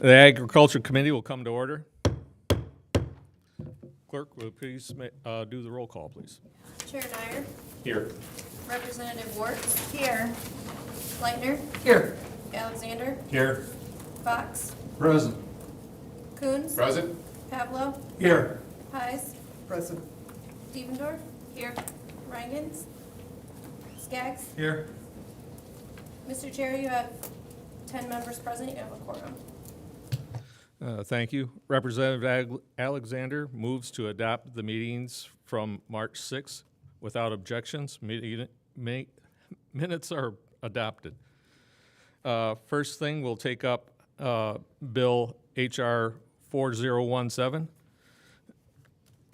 The Agriculture Committee will come to order. Clerk, will you please do the roll call, please? Chair Neyer. Here. Representative Warts. Here. Leitner. Here. Alexander. Here. Fox. Present. Coons. Present. Pavlo. Here. Pies. Present. Devendorf. Here. Reingens. Skaggs. Here. Mr. Chair, you have 10 members present. You have a quorum. Thank you. Representative Alexander moves to adopt the meetings from March 6th without objections. Minutes are adopted. First thing, we'll take up Bill H.R. 4017,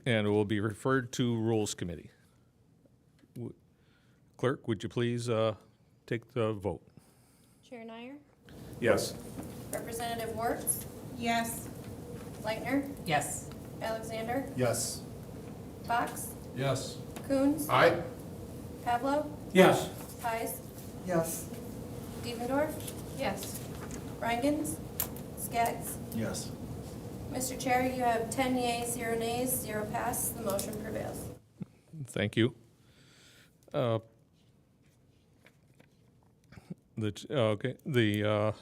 and it will be referred to Rules Committee. Clerk, would you please take the vote? Chair Neyer. Yes. Representative Warts. Yes. Leitner. Yes. Alexander. Yes. Fox. Yes. Coons. Aye. Pavlo. Yes. Pies. Yes. Devendorf. Yes. Reingens. Skaggs. Yes. Mr. Chair, you have 10 yeas, 0 nays, 0 pass. The motion prevails. Thank you. The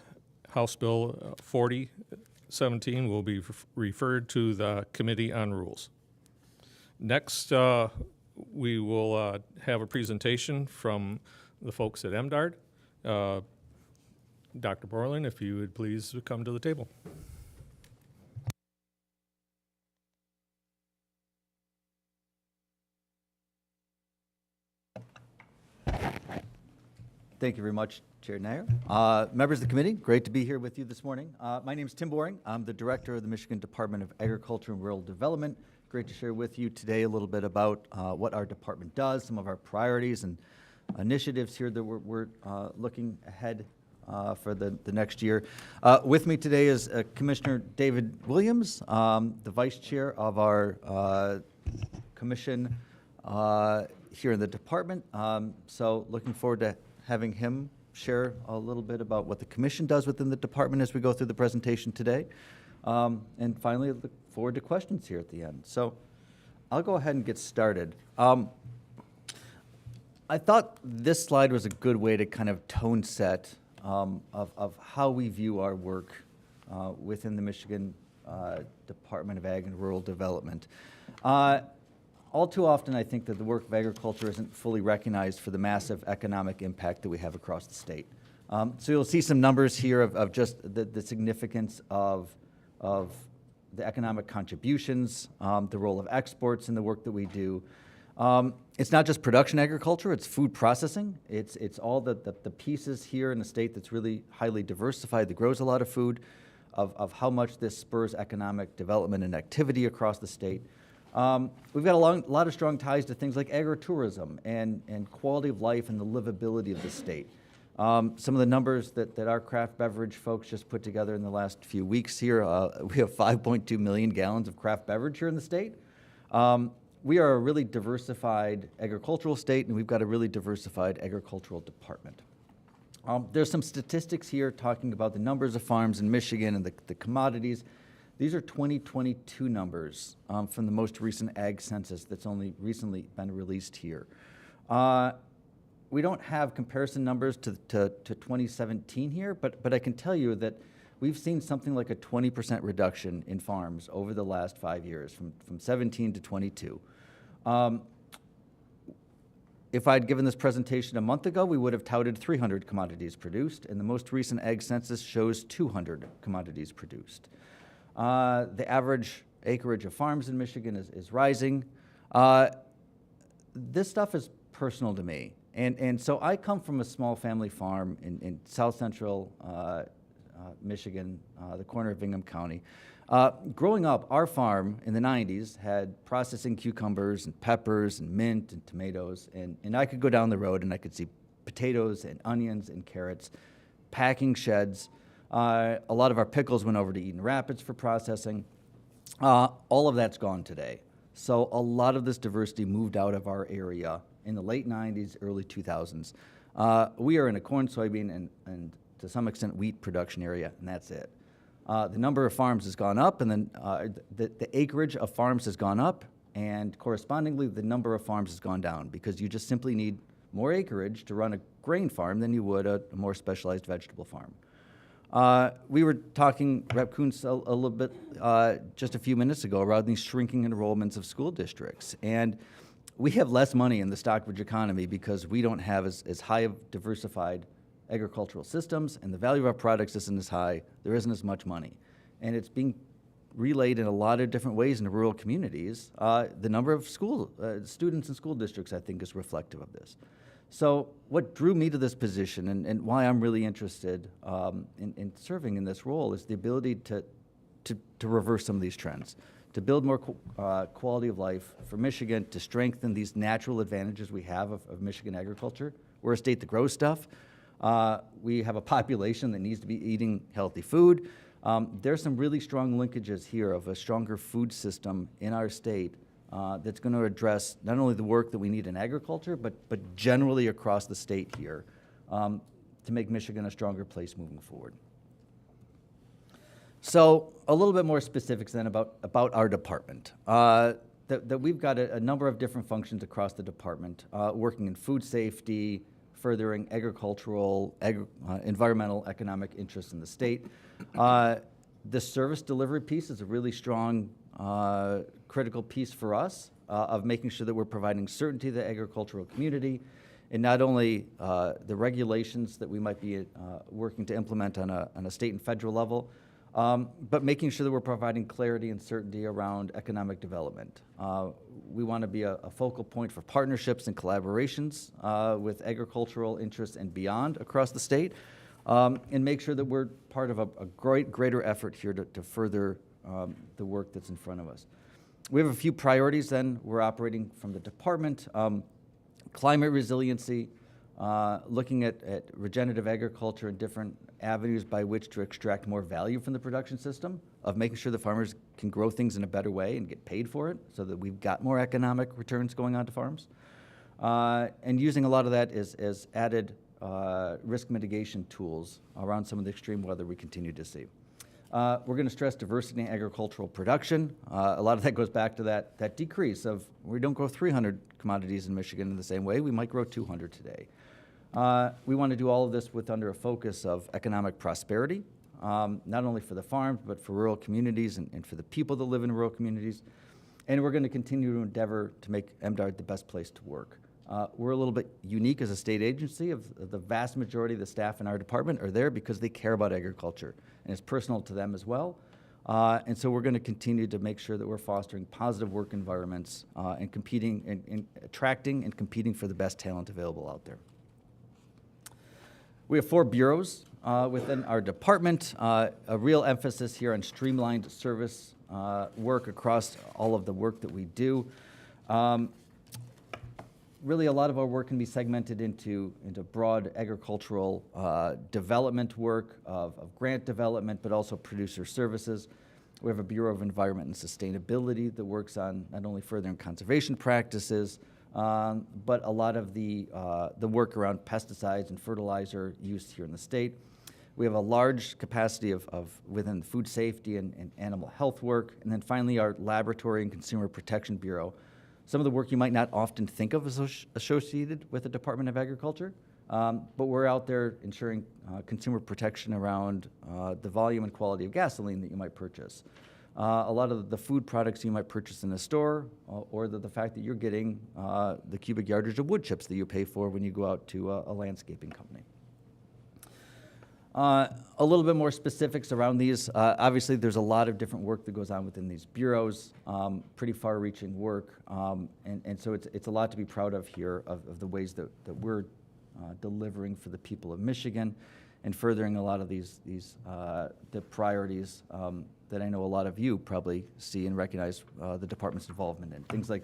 House Bill 4017 will be referred to the Committee on Rules. Next, we will have a presentation from the folks at MDARD. Dr. Bierlein, if you would please come to the table. Thank you very much, Chair Neyer. Members of the committee, great to be here with you this morning. My name is Tim Boring. I'm the Director of the Michigan Department of Agriculture and Rural Development. Great to share with you today a little bit about what our department does, some of our priorities and initiatives here that we're looking ahead for the next year. With me today is Commissioner David Williams, the Vice Chair of our commission here in the department. So looking forward to having him share a little bit about what the commission does within the department as we go through the presentation today. And finally, I look forward to questions here at the end. So I'll go ahead and get started. I thought this slide was a good way to kind of tone set of how we view our work within the Michigan Department of Ag and Rural Development. All too often, I think that the work of agriculture isn't fully recognized for the massive economic impact that we have across the state. So you'll see some numbers here of just the significance of the economic contributions, the role of exports in the work that we do. It's not just production agriculture, it's food processing. It's all the pieces here in a state that's really highly diversified, that grows a lot of food, of how much this spurs economic development and activity across the state. We've got a lot of strong ties to things like agritourism and quality of life and the livability of the state. Some of the numbers that our craft beverage folks just put together in the last few weeks here, we have 5.2 million gallons of craft beverage here in the state. We are a really diversified agricultural state, and we've got a really diversified agricultural department. There's some statistics here talking about the numbers of farms in Michigan and the commodities. These are 2022 numbers from the most recent ag census that's only recently been released here. We don't have comparison numbers to 2017 here, but I can tell you that we've seen something like a 20% reduction in farms over the last 5 years, from 17 to 22. If I'd given this presentation a month ago, we would have touted 300 commodities produced, and the most recent ag census shows 200 commodities produced. The average acreage of farms in Michigan is rising. This stuff is personal to me. And so I come from a small family farm in south central Michigan, the corner of Ingham County. Growing up, our farm in the 90s had processing cucumbers and peppers and mint and tomatoes. And I could go down the road and I could see potatoes and onions and carrots, packing sheds. A lot of our pickles went over to Eden Rapids for processing. All of that's gone today. So a lot of this diversity moved out of our area in the late 90s, early 2000s. We are in a corn, soybean, and to some extent wheat production area, and that's it. The number of farms has gone up, and then the acreage of farms has gone up, and correspondingly, the number of farms has gone down because you just simply need more acreage to run a grain farm than you would a more specialized vegetable farm. We were talking, Rep. Kuntz, a little bit just a few minutes ago around these shrinking enrollments of school districts. And we have less money in the Stockbridge economy because we don't have as high of diversified agricultural systems, and the value of our products isn't as high. There isn't as much money. And it's being relayed in a lot of different ways in the rural communities. The number of students in school districts, I think, is reflective of this. So what drew me to this position and why I'm really interested in serving in this role is the ability to reverse some of these trends, to build more quality of life for Michigan, to strengthen these natural advantages we have of Michigan agriculture. We're a state that grows stuff. We have a population that needs to be eating healthy food. There's some really strong linkages here of a stronger food system in our state that's going to address not only the work that we need in agriculture, but generally across the state here to make Michigan a stronger place moving forward. So a little bit more specifics then about our department. That we've got a number of different functions across the department, working in food safety, furthering agricultural, environmental, economic interests in the state. The service delivery piece is a really strong, critical piece for us of making sure that we're providing certainty to the agricultural community, and not only the regulations that we might be working to implement on a state and federal level, but making sure that we're providing clarity and certainty around economic development. We want to be a focal point for partnerships and collaborations with agricultural interests and beyond across the state, and make sure that we're part of a greater effort here to further the work that's in front of us. We have a few priorities then. We're operating from the department. Climate resiliency, looking at regenerative agriculture and different avenues by which to extract more value from the production system, of making sure the farmers can grow things in a better way and get paid for it so that we've got more economic returns going on to farms. And using a lot of that as added risk mitigation tools around some of the extreme weather we continue to see. We're going to stress diversity in agricultural production. A lot of that goes back to that decrease of we don't grow 300 commodities in Michigan in the same way. We might grow 200 today. We want to do all of this under a focus of economic prosperity, not only for the farms, but for rural communities and for the people that live in rural communities. And we're going to continue to endeavor to make MDARD the best place to work. We're a little bit unique as a state agency. Of the vast majority of the staff in our department are there because they care about agriculture, and it's personal to them as well. And so we're going to continue to make sure that we're fostering positive work environments and competing and attracting and competing for the best talent available out there. We have 4 bureaus within our department, a real emphasis here on streamlined service work across all of the work that we do. Really, a lot of our work can be segmented into broad agricultural development work, of grant development, but also producer services. We have a Bureau of Environment and Sustainability that works on not only furthering conservation practices, but a lot of the work around pesticides and fertilizer use here in the state. We have a large capacity of within food safety and animal health work. And then finally, our Laboratory and Consumer Protection Bureau. Some of the work you might not often think of as associated with the Department of Agriculture, but we're out there ensuring consumer protection around the volume and quality of gasoline that you might purchase. A lot of the food products you might purchase in the store, or the fact that you're getting the cubic yardage of wood chips that you pay for when you go out to a landscaping company. A little bit more specifics around these. Obviously, there's a lot of different work that goes on within these bureaus, pretty far-reaching work, and so it's a lot to be proud of here, of the ways that we're delivering for the people of Michigan and furthering a lot of the priorities that I know a lot of you probably see and recognize the department's involvement in. Things like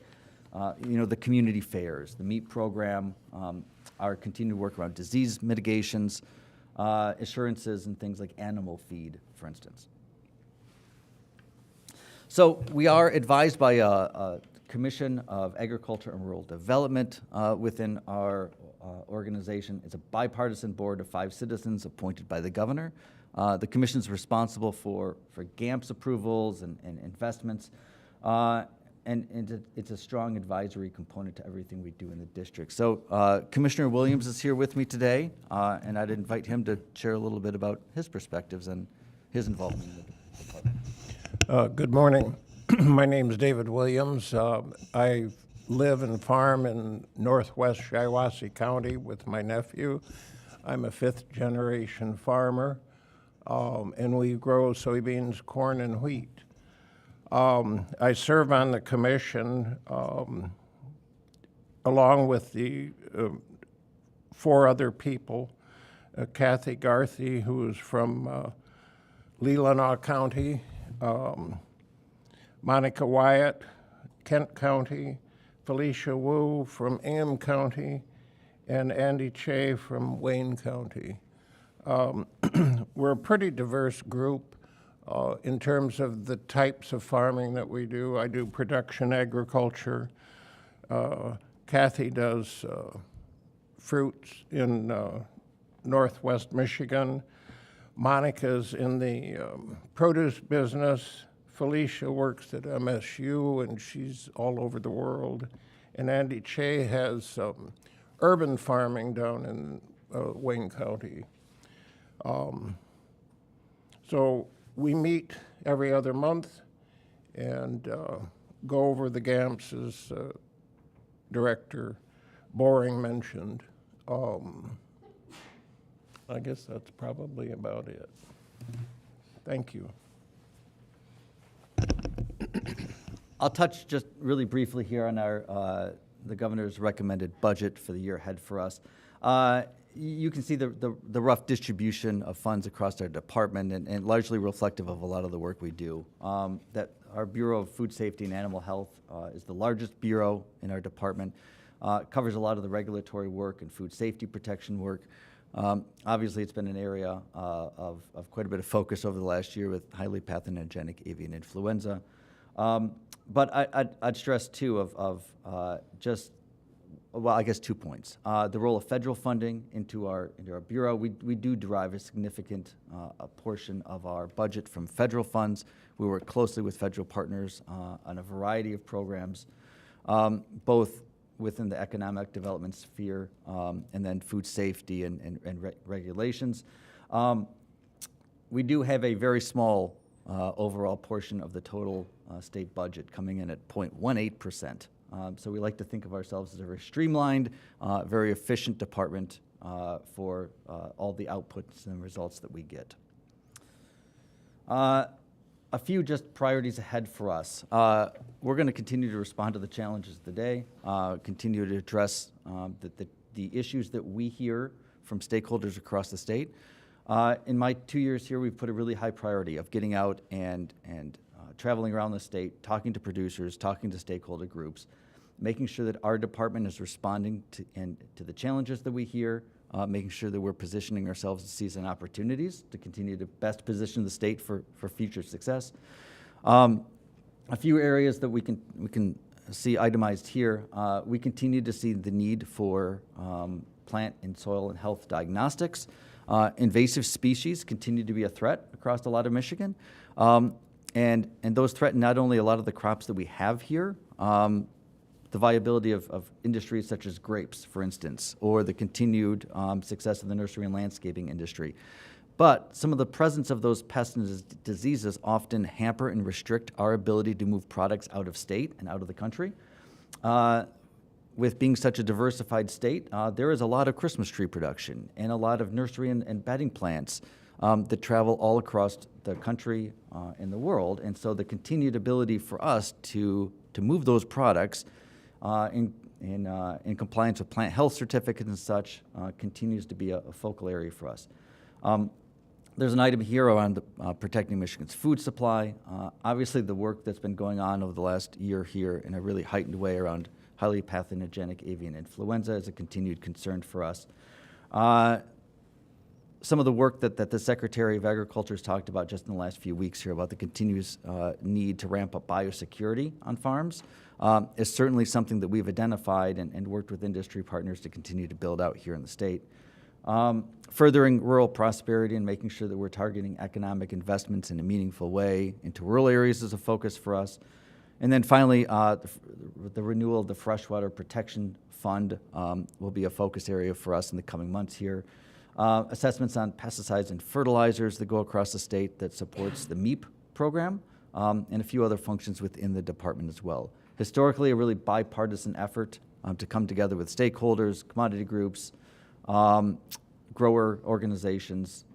the community fairs, the meat program, our continued work around disease mitigations, assurances and things like animal feed, for instance. So we are advised by a Commission of Agriculture and Rural Development within our organization. It's a bipartisan board of 5 citizens appointed by the governor. The commission's responsible for GAMPS approvals and investments, and it's a strong advisory component to everything we do in the district. So Commissioner Williams is here with me today, and I'd invite him to share a little bit about his perspectives and his involvement in the department. Good morning. My name is David Williams. I live and farm in northwest Shiawassee County with my nephew. I'm a fifth-generation farmer, and we grow soybeans, corn, and wheat. I serve on the commission along with the 4 other people, Kathy Garthy, who is from Leelanau County, Monica Wyatt, Kent County, Felicia Wu from Ingham County, and Andy Che from Wayne County. We're a pretty diverse group in terms of the types of farming that we do. I do production agriculture. Kathy does fruits in northwest Michigan. Monica's in the produce business. Felicia works at MSU, and she's all over the world. And Andy Che has urban farming down in Wayne County. So we meet every other month and go over the GAMPs as Director Boring mentioned. I guess that's probably about it. Thank you. I'll touch just really briefly here on our the governor's recommended budget for the year ahead for us. You can see the rough distribution of funds across our department, and largely reflective of a lot of the work we do. That our Bureau of Food Safety and Animal Health is the largest bureau in our department. Covers a lot of the regulatory work and food safety protection work. Obviously, it's been an area of quite a bit of focus over the last year with highly pathogenic avian influenza. But I'd stress, too, well, I guess 2 points. The role of federal funding into our bureau. We do derive a significant a portion of our budget from federal funds. We work closely with federal partners on a variety of programs, both within the economic development sphere and then food safety and regulations. We do have a very small overall portion of the total state budget coming in at 0.18%. So we like to think of ourselves as a very streamlined, very efficient department for all the outputs and results that we get. A few just priorities ahead for us. We're going to continue to respond to the challenges of the day, continue to address the issues that we hear from stakeholders across the state. In my 2 years here, we've put a really high priority of getting out and traveling around the state, talking to producers, talking to stakeholder groups, making sure that our department is responding to the challenges that we hear, making sure that we're positioning ourselves to seize on opportunities to continue to best position the state for future success. A few areas that we can see itemized here. We continue to see the need for plant and soil and health diagnostics. Invasive species continue to be a threat across a lot of Michigan. And those threaten not only a lot of the crops that we have here, the viability of industries such as grapes, for instance, or the continued success of the nursery and landscaping industry. But some of the presence of those pests and diseases often hamper and restrict our ability to move products out of state and out of the country. With being such a diversified state, there is a lot of Christmas tree production and a lot of nursery and bedding plants that travel all across the country and the world. And so the continued ability for us to move those products in compliance with plant health certificates and such continues to be a focal area for us. There's an item here around protecting Michigan's food supply. Obviously, the work that's been going on over the last year here in a really heightened way around highly pathogenic avian influenza is a continued concern for us. Some of the work that the Secretary of Agriculture has talked about just in the last few weeks here about the continuous need to ramp up biosecurity on farms is certainly something that we've identified and worked with industry partners to continue to build out here in the state. Furthering rural prosperity and making sure that we're targeting economic investments in a meaningful way into rural areas is a focus for us. And then finally, the renewal of the Freshwater Protection Fund will be a focus area for us in the coming months here. Assessments on pesticides and fertilizers that go across the state that supports the MEEP program, and a few other functions within the department as well. Historically, a really bipartisan effort to come together with stakeholders, commodity groups, grower organizations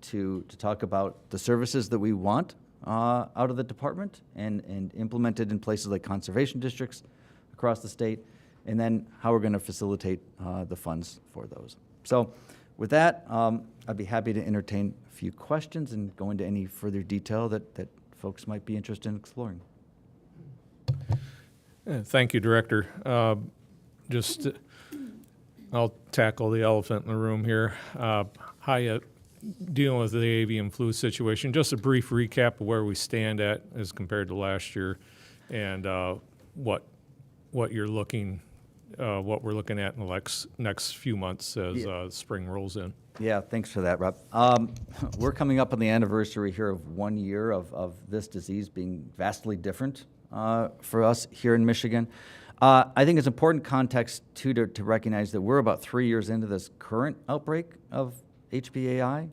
to talk about the services that we want out of the department and implemented in places like conservation districts across the state, and then how we're going to facilitate the funds for those. So with that, I'd be happy to entertain a few questions and go into any further detail that folks might be interested in exploring. Thank you, Director. I'll tackle the elephant in the room here. How you dealing with the avian flu situation? Just a brief recap of where we stand at as compared to last year, and what we're looking at in the next few months as spring rolls in. Yeah, thanks for that, Rob. We're coming up on the anniversary here of 1 year of this disease being vastly different for us here in Michigan. I think it's important context, too, to recognize that we're about 3 years into this current outbreak of HPAI.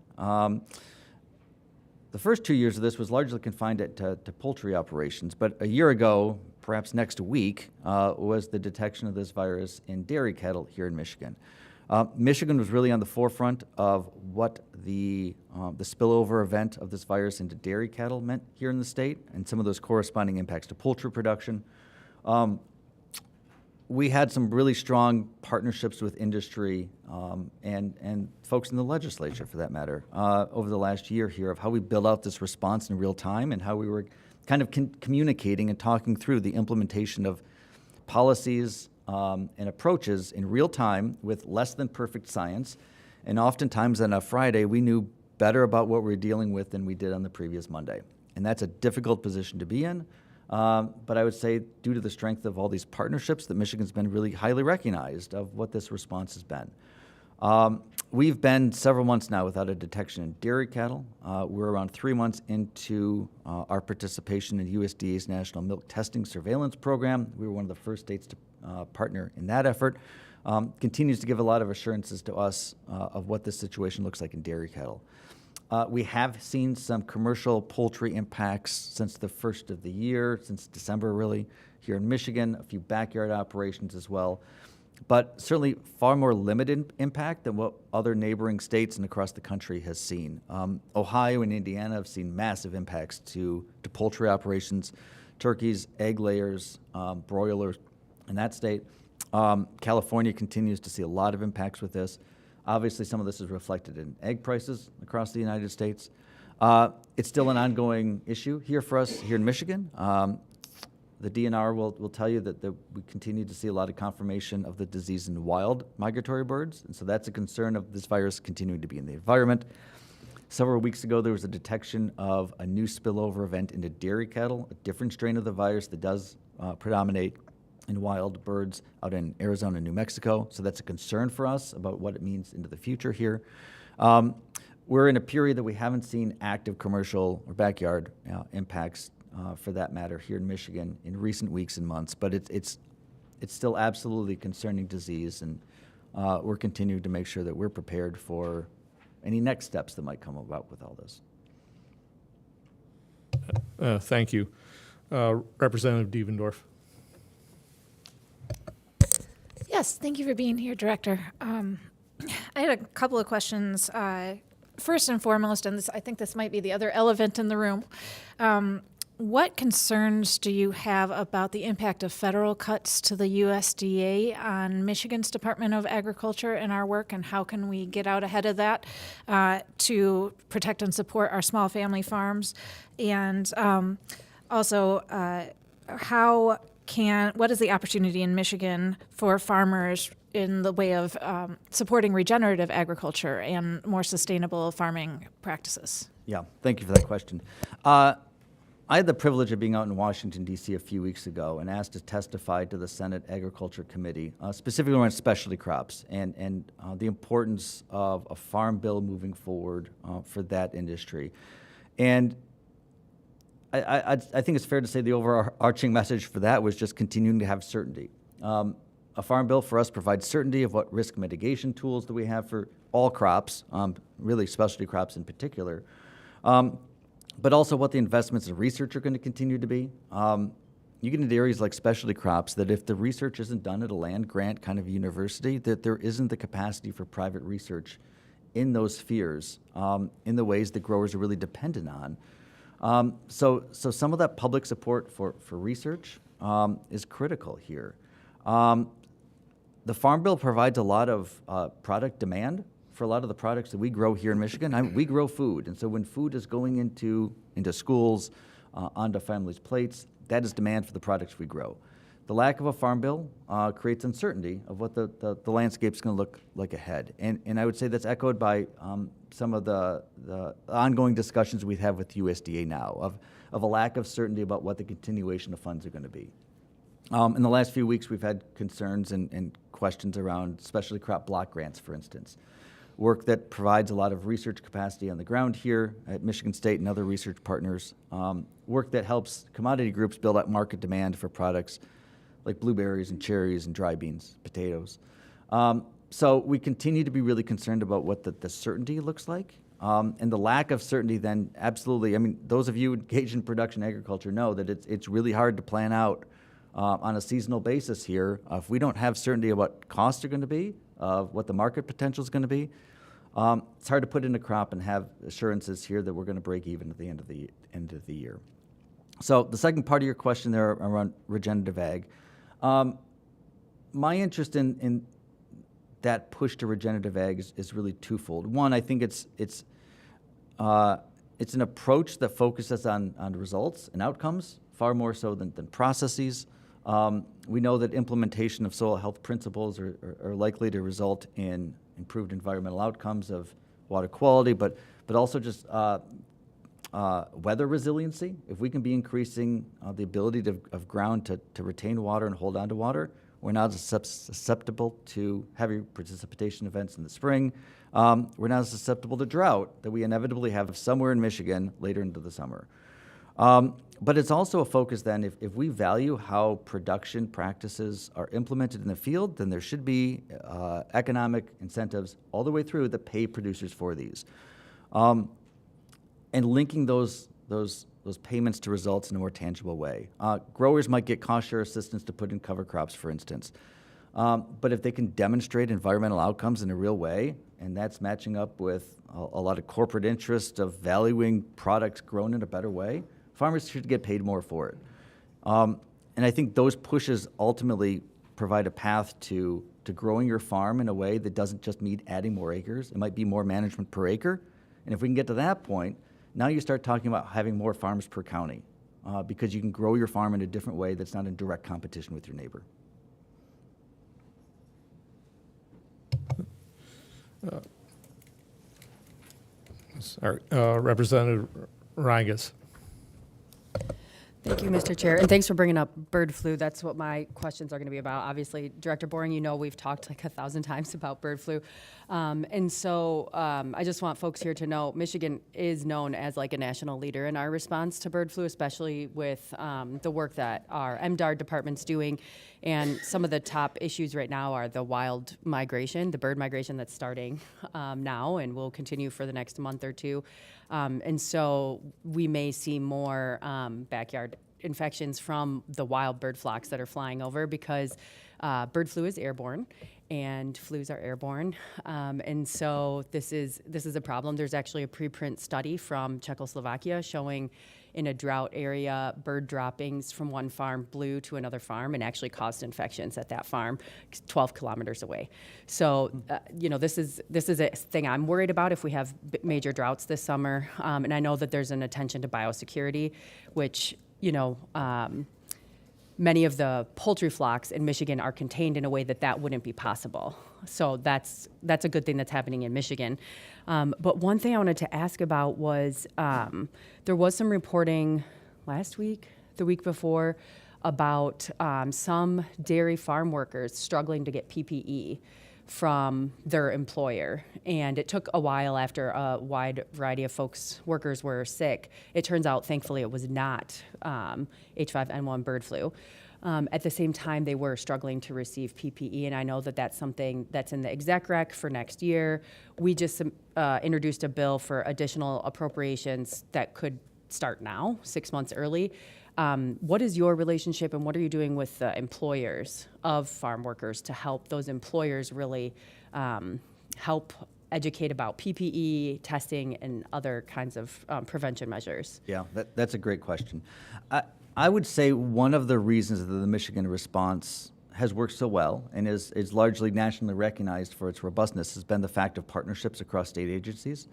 The first 2 years of this was largely confined to poultry operations, but a year ago, perhaps next week, was the detection of this virus in dairy cattle here in Michigan. Michigan was really on the forefront of what the spillover event of this virus into dairy cattle meant here in the state, and some of those corresponding impacts to poultry production. We had some really strong partnerships with industry and folks in the legislature, for that matter, over the last year here of how we build out this response in real time and how we were kind of communicating and talking through the implementation of policies and approaches in real time with less than perfect science. And oftentimes on a Friday, we knew better about what we were dealing with than we did on the previous Monday. And that's a difficult position to be in. But I would say due to the strength of all these partnerships that Michigan's been really highly recognized of what this response has been. We've been several months now without a detection in dairy cattle. We're around 3 months into our participation in USDA's National Milk Testing Surveillance Program. We were one of the first states to partner in that effort. Continues to give a lot of assurances to us of what this situation looks like in dairy cattle. We have seen some commercial poultry impacts since the first of the year, since December really, here in Michigan, a few backyard operations as well, but certainly far more limited impact than what other neighboring states and across the country has seen. Ohio and Indiana have seen massive impacts to poultry operations, turkeys, egg layers, broilers in that state. California continues to see a lot of impacts with this. Obviously, some of this is reflected in egg prices across the United States. It's still an ongoing issue here for us here in Michigan. The DNR will tell you that we continue to see a lot of confirmation of the disease in wild migratory birds, and so that's a concern of this virus continuing to be in the environment. Several weeks ago, there was a detection of a new spillover event into dairy cattle, a different strain of the virus that does predominate in wild birds out in Arizona and New Mexico. So that's a concern for us about what it means into the future here. We're in a period that we haven't seen active commercial or backyard impacts for that matter here in Michigan in recent weeks and months, but it's still absolutely concerning disease, and we're continuing to make sure that we're prepared for any next steps that might come about with all this. Thank you. Representative Devendorf. Yes, thank you for being here, Director. I had a couple of questions. First and foremost, and I think this might be the other elephant in the room, what concerns do you have about the impact of federal cuts to the USDA on Michigan's Department of Agriculture and our work, and how can we get out ahead of that to protect and support our small family farms? And also, what is the opportunity in Michigan for farmers in the way of supporting regenerative agriculture and more sustainable farming practices? Yeah, thank you for that question. I had the privilege of being out in Washington, D.C. a few weeks ago and asked to testify to the Senate Agriculture Committee, specifically around specialty crops and the importance of a farm bill moving forward for that industry. And I think it's fair to say the overarching message for that was just continuing to have certainty. A farm bill for us provides certainty of what risk mitigation tools that we have for all crops, really specialty crops in particular, but also what the investments in research are going to continue to be. You get into areas like specialty crops that if the research isn't done at a land grant kind of university, that there isn't the capacity for private research in those spheres in the ways that growers are really dependent on. So some of that public support for research is critical here. The Farm Bill provides a lot of product demand for a lot of the products that we grow here in Michigan. We grow food, and so when food is going into schools, onto families' plates, that is demand for the products we grow. The lack of a Farm Bill creates uncertainty of what the landscape's going to look like ahead. And I would say that's echoed by some of the ongoing discussions we have with USDA now of a lack of certainty about what the continuation of funds are going to be. In the last few weeks, we've had concerns and questions around specialty crop block grants, for instance. Work that provides a lot of research capacity on the ground here at Michigan State and other research partners. Work that helps commodity groups build up market demand for products like blueberries and cherries and dry beans, potatoes. So we continue to be really concerned about what the certainty looks like. And the lack of certainty then absolutely, I mean, those of you engaged in production agriculture know that it's really hard to plan out on a seasonal basis here. If we don't have certainty of what costs are going to be, of what the market potential is going to be, it's hard to put in a crop and have assurances here that we're going to break even at the end of the year. So the second part of your question there around regenerative ag, my interest in that push to regenerative ag is really twofold. One, I think it's an approach that focuses on results and outcomes far more so than processes. We know that implementation of soil health principles are likely to result in improved environmental outcomes of water quality, but also just weather resiliency. If we can be increasing the ability of ground to retain water and hold on to water, we're not as susceptible to heavy precipitation events in the spring. We're not as susceptible to drought that we inevitably have somewhere in Michigan later into the summer. But it's also a focus then, if we value how production practices are implemented in the field, then there should be economic incentives all the way through that pay producers for these. And linking those payments to results in a more tangible way. Growers might get cost share assistance to put in cover crops, for instance. But if they can demonstrate environmental outcomes in a real way, and that's matching up with a lot of corporate interest of valuing products grown in a better way, farmers should get paid more for it. And I think those pushes ultimately provide a path to growing your farm in a way that doesn't just mean adding more acres. It might be more management per acre. And if we can get to that point, now you start talking about having more farms per county because you can grow your farm in a different way that's not in direct competition with your neighbor. Sorry, Representative Reiges. Thank you, Mr. Chair, and thanks for bringing up bird flu. That's what my questions are going to be about. Obviously, Director Boring, you know we've talked like 1,000 times about bird flu. And so I just want folks here to know Michigan is known as like a national leader in our response to bird flu, especially with the work that our MDAR department's doing. And some of the top issues right now are the wild migration, the bird migration that's starting now and will continue for the next month or two. And so we may see more backyard infections from the wild bird flocks that are flying over because bird flu is airborne and flus are airborne. And so this is a problem. There's actually a preprint study from Czechoslovakia showing in a drought area, bird droppings from one farm blew to another farm and actually caused infections at that farm 12 kilometers away. So, this is a thing I'm worried about if we have major droughts this summer. And I know that there's an attention to biosecurity, which, many of the poultry flocks in Michigan are contained in a way that wouldn't be possible. So that's a good thing that's happening in Michigan. But one thing I wanted to ask about was there was some reporting the week before, about some dairy farm workers struggling to get PPE from their employer. And it took a while after a wide variety of workers were sick. It turns out, thankfully, it was not H5N1 bird flu. At the same time, they were struggling to receive PPE, and I know that that's something that's in the exec rec for next year. We just introduced a bill for additional appropriations that could start now, 6 months early. What is your relationship, and what are you doing with the employers of farm workers to help those employers really help educate about PPE, testing, and other kinds of prevention measures? Yeah, that's a great question. I would say one of the reasons that the Michigan response has worked so well and is largely nationally recognized for its robustness has been the fact of partnerships across state agencies.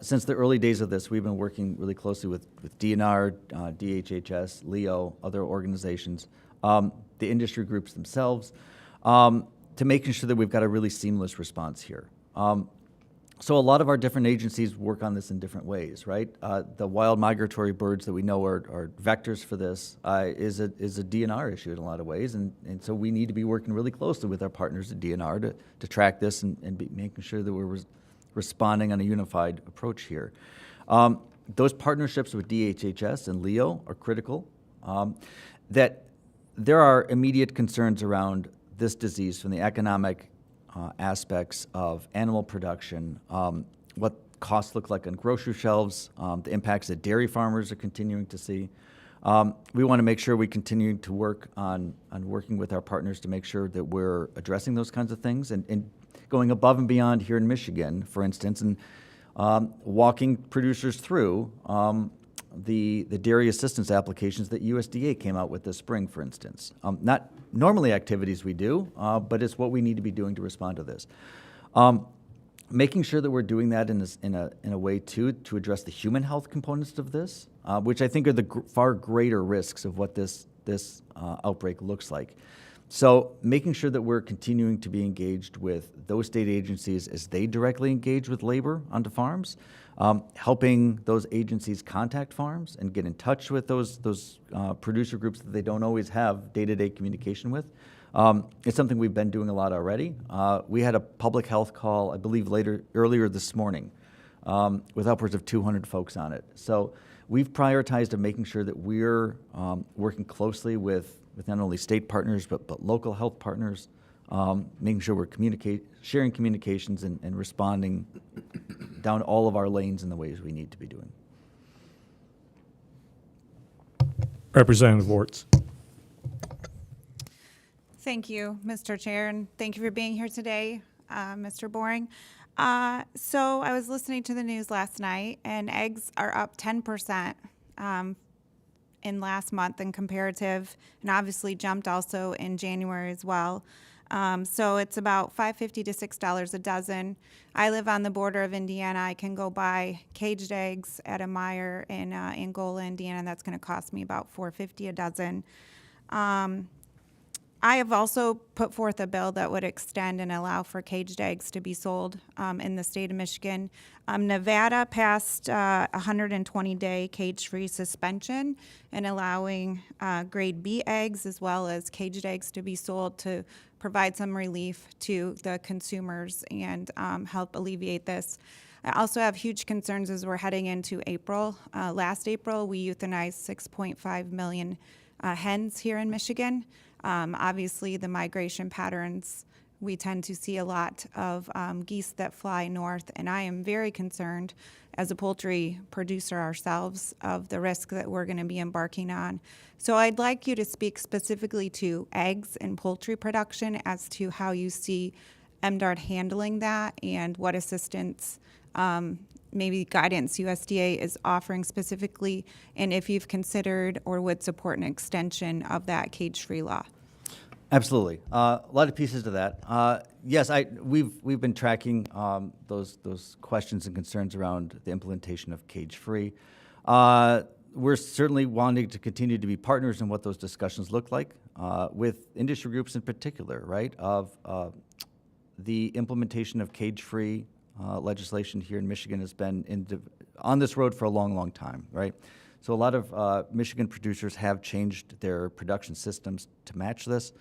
Since the early days of this, we've been working really closely with DNR, DHHS, LEO, other organizations, the industry groups themselves, to making sure that we've got a really seamless response here. So a lot of our different agencies work on this in different ways, right? The wild migratory birds that we know are vectors for this is a DNR issue in a lot of ways, and so we need to be working really closely with our partners at DNR to track this and be making sure that we're responding on a unified approach here. Those partnerships with DHHS and LEO are critical. That there are immediate concerns around this disease from the economic aspects of animal production, what costs look like on grocery shelves, the impacts that dairy farmers are continuing to see. We want to make sure we continue to work on working with our partners to make sure that we're addressing those kinds of things and going above and beyond here in Michigan, for instance, and walking producers through the dairy assistance applications that USDA came out with this spring, for instance. Not normally activities we do, but it's what we need to be doing to respond to this. Making sure that we're doing that in a way, too, to address the human health components of this, which I think are the far greater risks of what this outbreak looks like. So making sure that we're continuing to be engaged with those state agencies as they directly engage with labor onto farms, helping those agencies contact farms and get in touch with those producer groups that they don't always have day-to-day communication with. It's something we've been doing a lot already. We had a public health call, I believe, earlier this morning with upwards of 200 folks on it. So we've prioritized of making sure that we're working closely with not only state partners, but local health partners, making sure we're sharing communications and responding down all of our lanes in the ways we need to be doing. Representative Warts. Thank you, Mr. Chair, and thank you for being here today, Mr. Boring. So I was listening to the news last night, and eggs are up 10% in last month in comparative, and obviously jumped also in January as well. So it's about $5.50 to $6 a dozen. I live on the border of Indiana. I can go buy caged eggs at a Meyer in Angola, Indiana. That's going to cost me about $4.50 a dozen. I have also put forth a bill that would extend and allow for caged eggs to be sold in the state of Michigan. Nevada passed a 120-day cage-free suspension and allowing grade B eggs as well as caged eggs to be sold to provide some relief to the consumers and help alleviate this. I also have huge concerns as we're heading into April. Last April, we euthanized 6.5 million hens here in Michigan. Obviously, the migration patterns, we tend to see a lot of geese that fly north, and I am very concerned as a poultry producer ourselves of the risk that we're going to be embarking on. So I'd like you to speak specifically to eggs and poultry production as to how you see MDARD handling that and what assistance, maybe guidance USDA is offering specifically, and if you've considered or would support an extension of that cage-free law. Absolutely. A lot of pieces to that. Yes, we've been tracking those questions and concerns around the implementation of cage-free. We're certainly wanting to continue to be partners in what those discussions look like with industry groups in particular, right, of the implementation of cage-free legislation here in Michigan has been on this road for a long, long time, right? So a lot of Michigan producers have changed their production systems to match this.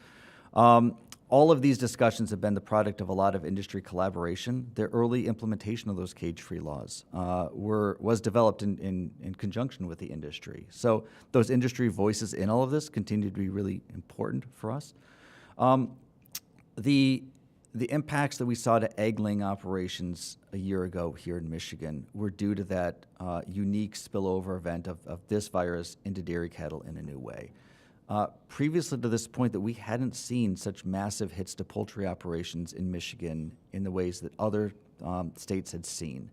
All of these discussions have been the product of a lot of industry collaboration. The early implementation of those cage-free laws was developed in conjunction with the industry. So those industry voices in all of this continue to be really important for us. The impacts that we saw to egg-laying operations a year ago here in Michigan were due to that unique spillover event of this virus into dairy cattle in a new way. Previously to this point, that we hadn't seen such massive hits to poultry operations in Michigan in the ways that other states had seen.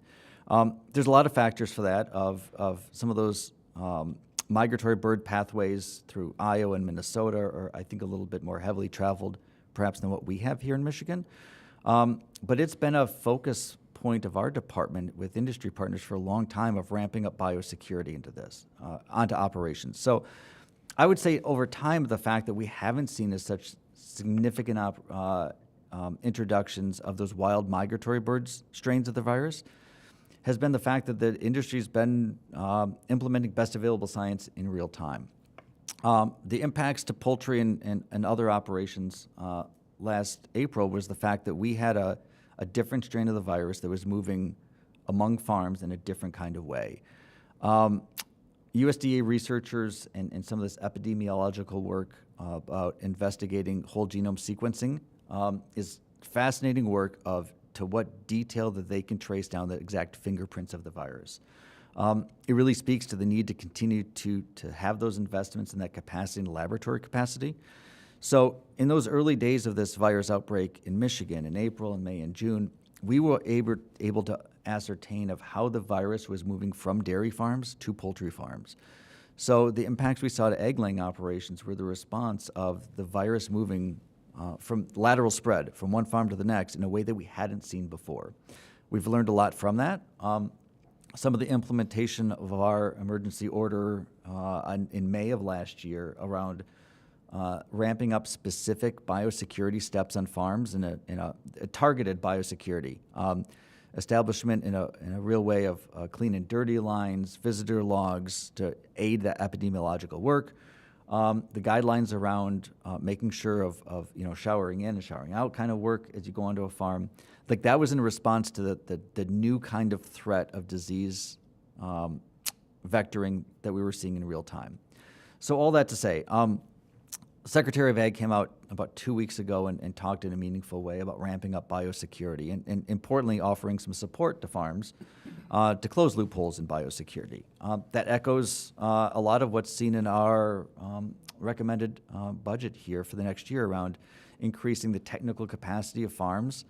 There's a lot of factors for that, of some of those migratory bird pathways through Iowa and Minnesota are, I think, a little bit more heavily traveled perhaps than what we have here in Michigan. But it's been a focus point of our department with industry partners for a long time of ramping up biosecurity into this, onto operations. So I would say over time, the fact that we haven't seen as such significant introductions of those wild migratory birds strains of the virus has been the fact that the industry's been implementing best available science in real time. The impacts to poultry and other operations last April was the fact that we had a different strain of the virus that was moving among farms in a different kind of way. USDA researchers and some of this epidemiological work about investigating whole genome sequencing is fascinating work to what detail that they can trace down the exact fingerprints of the virus. It really speaks to the need to continue to have those investments in that capacity and laboratory capacity. So in those early days of this virus outbreak in Michigan in April and May and June, we were able to ascertain of how the virus was moving from dairy farms to poultry farms. So the impacts we saw to egg-laying operations were the response of the virus moving from lateral spread from one farm to the next in a way that we hadn't seen before. We've learned a lot from that. Some of the implementation of our emergency order in May of last year around ramping up specific biosecurity steps on farms in a targeted biosecurity. Establishment in a real way of clean and dirty lines, visitor logs to aid the epidemiological work. The guidelines around making sure of showering in and showering out kind of work as you go onto a farm. Like that was in response to the new kind of threat of disease vectoring that we were seeing in real time. So all that to say, Secretary of Ag came out about 2 weeks ago and talked in a meaningful way about ramping up biosecurity and importantly offering some support to farms to close loopholes in biosecurity. That echoes a lot of what's seen in our recommended budget here for the next year around increasing the technical capacity of farms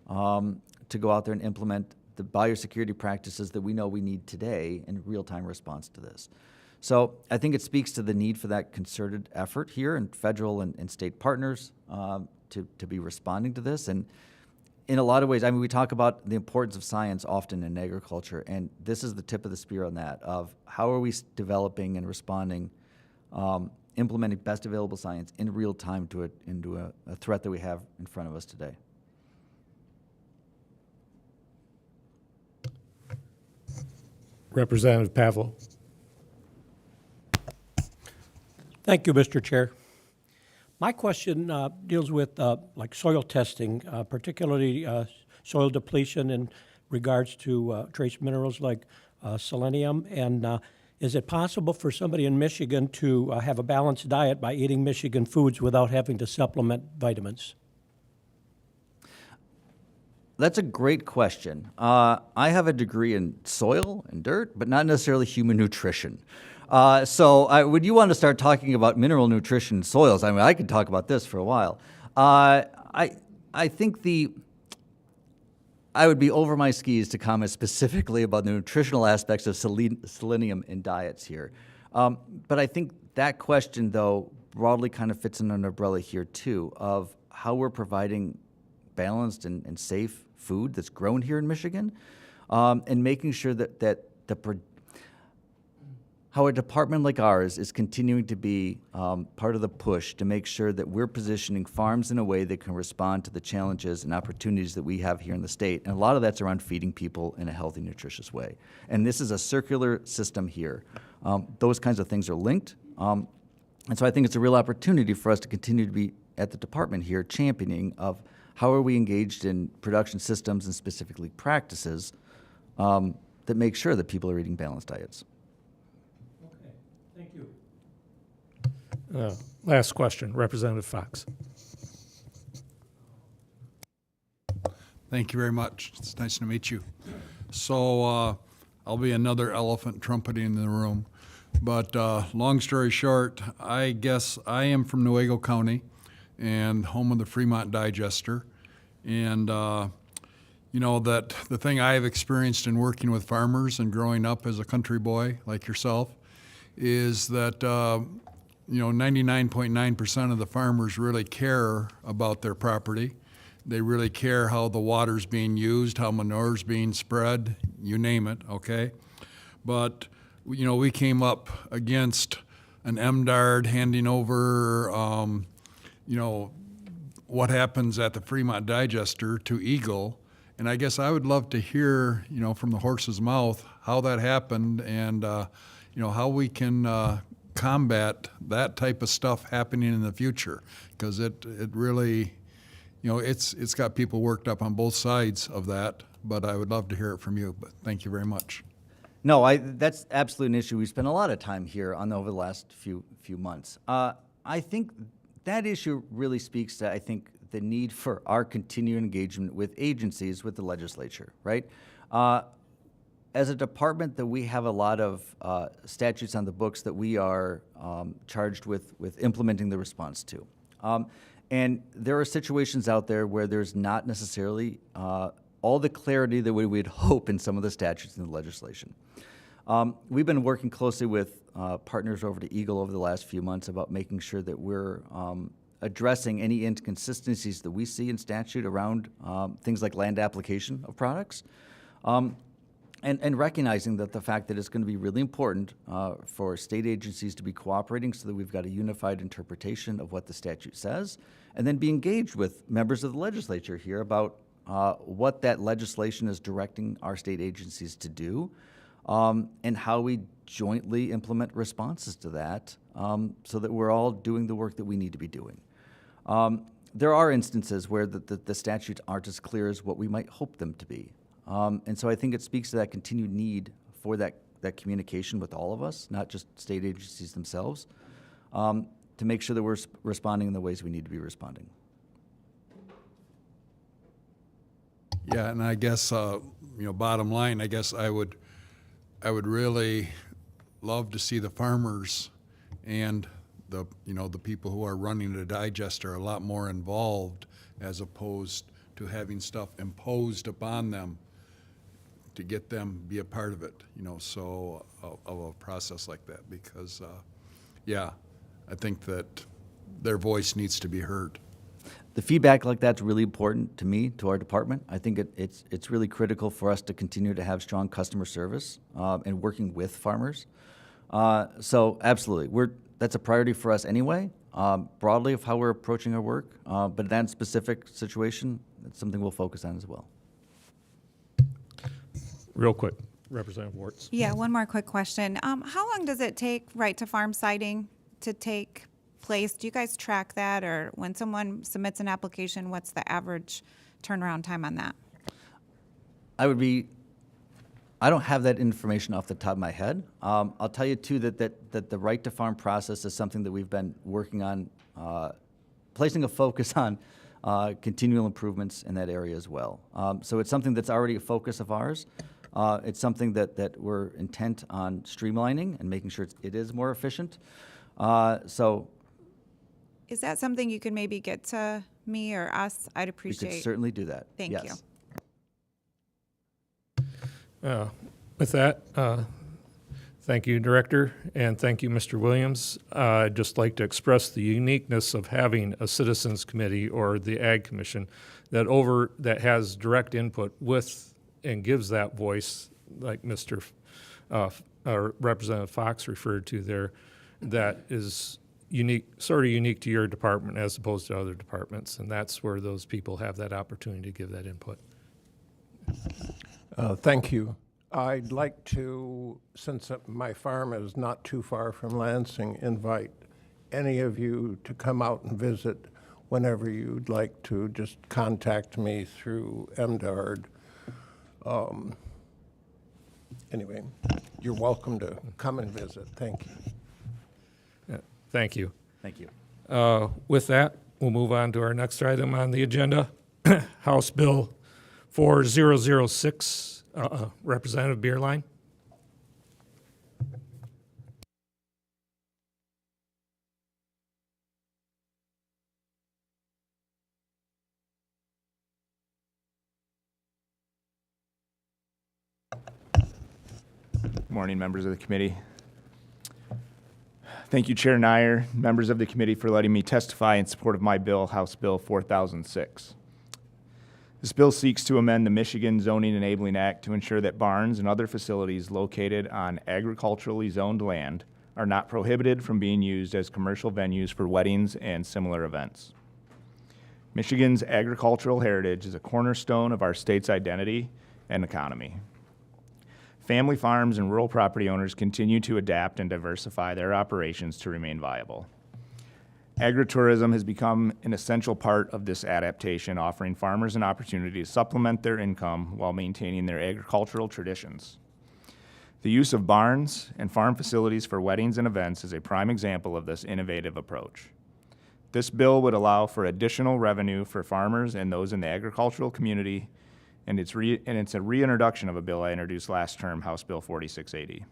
to go out there and implement the biosecurity practices that we know we need today in real-time response to this. So I think it speaks to the need for that concerted effort here and federal and state partners to be responding to this. And in a lot of ways, I mean, we talk about the importance of science often in agriculture, and this is the tip of the spear on that, of how are we developing and responding, implementing best available science in real time into a threat that we have in front of us today. Representative Pavlo. Thank you, Mr. Chair. My question deals with like soil testing, particularly soil depletion in regards to trace minerals like selenium. And is it possible for somebody in Michigan to have a balanced diet by eating Michigan foods without having to supplement vitamins? That's a great question. I have a degree in soil and dirt, but not necessarily human nutrition. So when you want to start talking about mineral nutrition in soils, I mean, I could talk about this for a while. I think I would be over my skis to comment specifically about the nutritional aspects of selenium in diets here. But I think that question, though, broadly kind of fits in an umbrella here, too, of how we're providing balanced and safe food that's grown here in Michigan, and making sure that how a department like ours is continuing to be part of the push to make sure that we're positioning farms in a way that can respond to the challenges and opportunities that we have here in the state. And a lot of that's around feeding people in a healthy, nutritious way. And this is a circular system here. Those kinds of things are linked. And so I think it's a real opportunity for us to continue to be at the department here championing of how are we engaged in production systems and specifically practices that make sure that people are eating balanced diets. Okay, thank you. Last question, Representative Fox. Thank you very much. It's nice to meet you. So I'll be another elephant trumpeting in the room. But long story short, I guess I am from Newaygo County and home of the Fremont Digester. And you know, that the thing I have experienced in working with farmers and growing up as a country boy like yourself is that, you know, 99.9% of the farmers really care about their property. They really care how the water's being used, how manure's being spread, you name it, okay? But, you know, we came up against an MDARD handing over, you know, what happens at the Fremont Digester to Eagle. And I guess I would love to hear, you know, from the horse's mouth how that happened and, you know, how we can combat that type of stuff happening in the future. Because it really, you know, it's got people worked up on both sides of that. But I would love to hear it from you. But thank you very much. No, that's absolutely an issue we spent a lot of time here on over the last few months. I think that issue really speaks to, I think, the need for our continued engagement with agencies, with the legislature, right? As a department that we have a lot of statutes on the books that we are charged with implementing the response to. And there are situations out there where there's not necessarily all the clarity that we would hope in some of the statutes in the legislation. We've been working closely with partners over to Eagle over the last few months about making sure that we're addressing any inconsistencies that we see in statute around things like land application of products, and recognizing that the fact that it's going to be really important for state agencies to be cooperating so that we've got a unified interpretation of what the statute says, and then be engaged with members of the legislature here about what that legislation is directing our state agencies to do, and how we jointly implement responses to that so that we're all doing the work that we need to be doing. There are instances where the statutes aren't as clear as what we might hope them to be. And so I think it speaks to that continued need for that communication with all of us, not just state agencies themselves, to make sure that we're responding in the ways we need to be responding. Yeah, and I guess, you know, bottom line, I guess I would really love to see the farmers and the, you know, the people who are running the digester a lot more involved as opposed to having stuff imposed upon them to get them be a part of it, you know, so of a process like that because, yeah, I think that their voice needs to be heard. The feedback like that's really important to me, to our department. I think it's really critical for us to continue to have strong customer service and working with farmers. So absolutely, that's a priority for us anyway, broadly of how we're approaching our work, but in that specific situation, it's something we'll focus on as well. Real quick, Representative Warts. Yeah, one more quick question. How long does it take right to farm siting to take place? Do you guys track that, or when someone submits an application, what's the average turnaround time on that? I don't have that information off the top of my head. I'll tell you too that the right to farm process is something that we've been working on, placing a focus on continual improvements in that area as well. So it's something that's already a focus of ours. It's something that we're intent on streamlining and making sure it is more efficient. So Is that something you could maybe get to me or us? I'd we appreciate. could certainly do that. Thank yes. you. With that, thank you, Director, and thank you, Mr. Williams. I'd just like to express the uniqueness of having a Citizens Committee or the Ag Commission that has direct input with and gives that voice, like Mr. Representative Fox referred to there, that is unique, sort of unique to your department as opposed to other departments, and that's where those people have that opportunity to give that input. Thank you. I'd like to, since my farm is not too far from Lansing, invite any of you to come out and visit whenever you'd like to. Just contact me through MDARD. Anyway, you're welcome to come and visit. Thank you. Yeah, thank you. Thank you. With that, we'll move on to our next item on the agenda, House Bill 4006, Representative Bierlein. Morning, members of the committee. Thank you, Chair Neyer, members of the committee, for letting me testify in support of my bill, House Bill 4006. This bill seeks to amend the Michigan Zoning Enabling Act to ensure that barns and other facilities located on agriculturally zoned land are not prohibited from being used as commercial venues for weddings and similar events. Michigan's agricultural heritage is a cornerstone of our state's identity and economy. Family farms and rural property owners continue to adapt and diversify their operations to remain viable. Agritourism has become an essential part of this adaptation, offering farmers an opportunity to supplement their income while maintaining their agricultural traditions. The use of barns and farm facilities for weddings and events is a prime example of this innovative approach. This bill would allow for additional revenue for farmers and those in the agricultural community, and it's a reintroduction of a bill I introduced last term, House Bill 4680.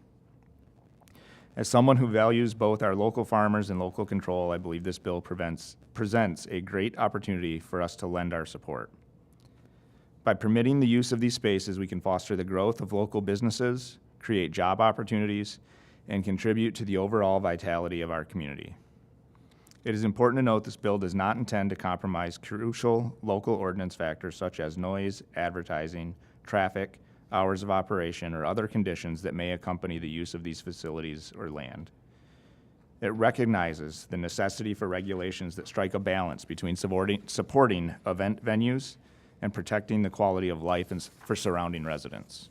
As someone who values both our local farmers and local control, I believe this bill presents a great opportunity for us to lend our support. By permitting the use of these spaces, we can foster the growth of local businesses, create job opportunities, and contribute to the overall vitality of our community. It is important to note this bill does not intend to compromise crucial local ordinance factors such as noise, advertising, traffic, hours of operation, or other conditions that may accompany the use of these facilities or land. It recognizes the necessity for regulations that strike a balance between supporting event venues and protecting the quality of life for surrounding residents.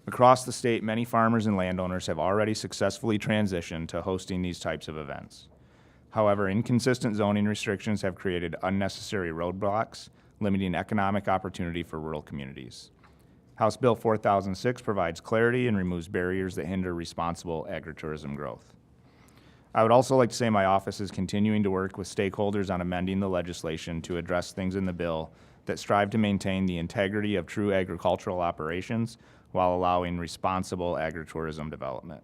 Across the state, many farmers and landowners have already successfully transitioned to hosting these types of events. However, inconsistent zoning restrictions have created unnecessary roadblocks, limiting economic opportunity for rural communities. House Bill 4006 provides clarity and removes barriers that hinder responsible agritourism growth. I would also like to say my office is continuing to work with stakeholders on amending the legislation to address things in the bill that strive to maintain the integrity of true agricultural operations while allowing responsible agritourism development.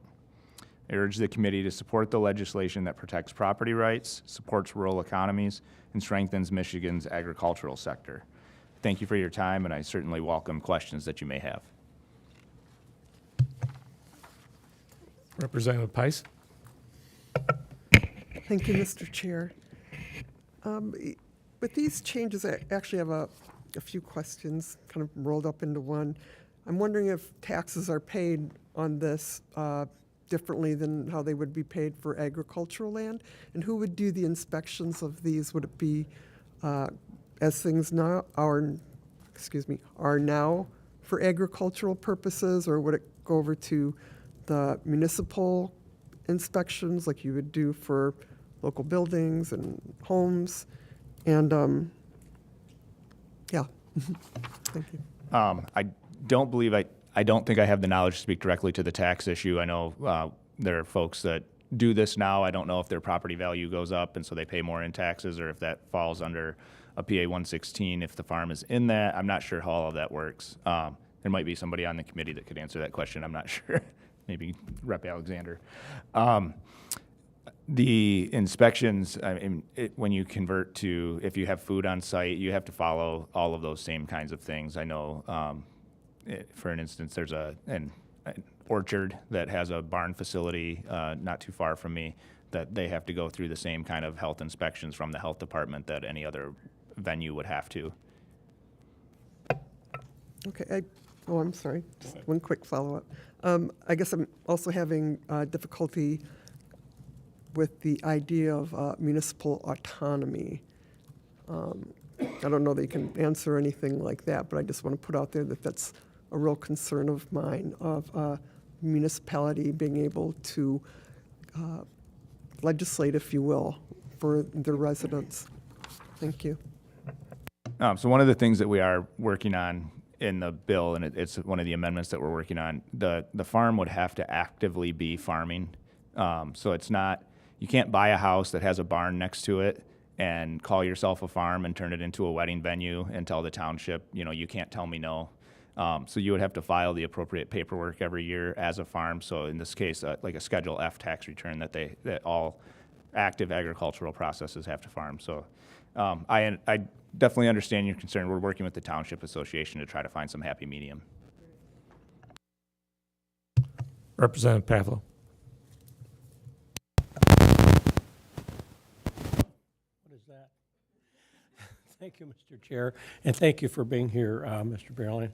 I urge the committee to support the legislation that protects property rights, supports rural economies, and strengthens Michigan's agricultural sector. Thank you for your time, and I certainly welcome questions that you may have. Representative Peiss. Thank you, Mr. Chair. With these changes, I actually have a few questions kind of rolled up into one. I'm wondering if taxes are paid on this differently than how they would be paid for agricultural land, and who would do the inspections of these? Would it be as things now are now for agricultural purposes, or would it go over to the municipal inspections like you would do for local buildings and homes? And yeah, thank you. I don't think I have the knowledge to speak directly to the tax issue. I know there are folks that do this now. I don't know if their property value goes up and so they pay more in taxes, or if that falls under a PA 116 if the farm is in that. I'm not sure how all of that works. There might be somebody on the committee that could answer that question. I'm not sure. Maybe Rep. Alexander. The inspections, when you convert to, if you have food on site, you have to follow all of those same kinds of things. I know, for an instance, there's an orchard that has a barn facility not too far from me that they have to go through the same kind of health inspections from the health department that any other venue would have to. Okay, Oh, I'm sorry, just one quick follow-up. I guess I'm also having difficulty with the idea of municipal autonomy. I don't know that you can answer anything like that, but I just want to put out there that that's a real concern of mine, of municipality being able to legislate, if you will, for their residents. Thank you. So one of the things that we are working on in the bill, and it's one of the amendments that we're working on, the farm would have to actively be farming. So it's not, you can't buy a house that has a barn next to it and call yourself a farm and turn it into a wedding venue and tell the township, you can't tell me no. So you would have to file the appropriate paperwork every year as a farm. So in this case, like a Schedule F tax return that all active agricultural processes have to farm. So I definitely understand your concern. We're working with the Township Association to try to find some happy medium. Representative Pavlo. What is that? Thank you, Mr. Chair, and thank you for being here, Mr. Bierlein.